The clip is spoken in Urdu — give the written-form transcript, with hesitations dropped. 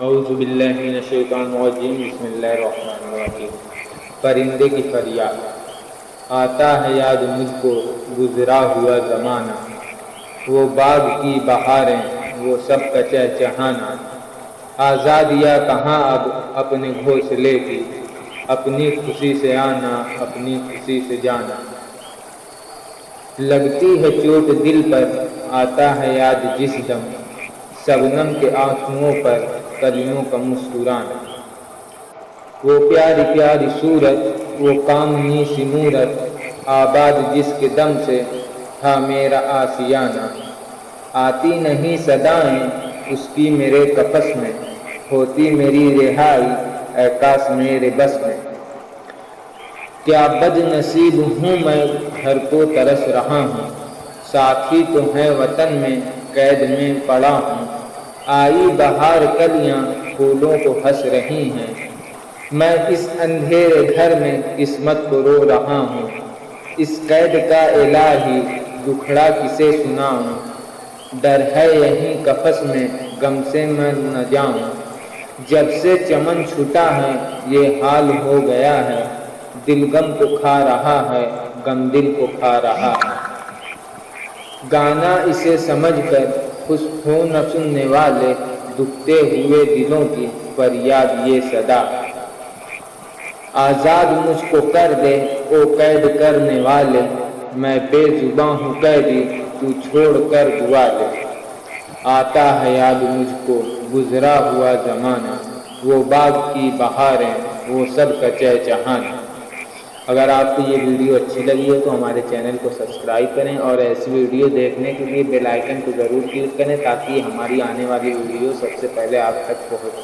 اعوذ باللہ من الشیطان الرجیم بسم اللہ الرحمن الرحیم۔ پرندے کی فریاد۔ آتا ہے یاد مجھ کو گزرا ہوا زمانہ، وہ باغ کی بہاریں وہ سب کا چہچہانا۔ آزادیاں کہاں اب اپنے گھونسلے کی، اپنی خوشی سے آنا اپنی خوشی سے جانا۔ لگتی ہے چوٹ دل پر آتا ہے یاد جس دم، شبنم کے آنسوؤں پر کلیوں کا مسکرانا۔ وہ پیاری پیاری صورت وہ کامنی سی مورت، آباد جس کے دم سے تھا میرا آشیانہ۔ آتی نہیں صدائیں اس کی میرے قفس میں، ہوتی میری رہائی اے کاش میرے بس میں۔ کیا بد نصیب ہوں میں گھر کو ترس رہا ہوں، ساتھی تو ہے وطن میں قید میں پڑا ہوں۔ آئی بہار کلیاں پھولوں کو ہنس رہی ہیں، میں اس اندھیرے گھر میں قسمت کو رو رہا ہوں۔ اس قید کا الہی دکھڑا کسے سناؤں، ڈر ہے یہیں قفس میں غم سے مر نہ جاؤں۔ جب سے چمن چھٹا ہے یہ حال ہو گیا ہے، دل غم کو کھا رہا ہے غم دل کو کھا رہا ہے۔ گانا اسے سمجھ کر خوش ہو نہ سننے والے، دکھتے ہوئے دلوں کی فریاد یہ صدا۔ آزاد مجھ کو کر دے او قید کرنے والے، میں بے زباں ہوں قیدی تو چھوڑ کر دعا لے۔ آتا ہے یاد مجھ کو گزرا ہوا زمانہ، وہ باغ کی بہاریں وہ سب کا چہچہانا۔ اگر آپ کو یہ ویڈیو اچھی لگی ہو تو ہمارے چینل کو سبسکرائب کریں، اور ایسی ویڈیو دیکھنے کے لیے بیل آئیکن کو ضرور کلک کریں تاکہ ہماری آنے والی ویڈیو سب سے پہلے آپ تک پہنچے۔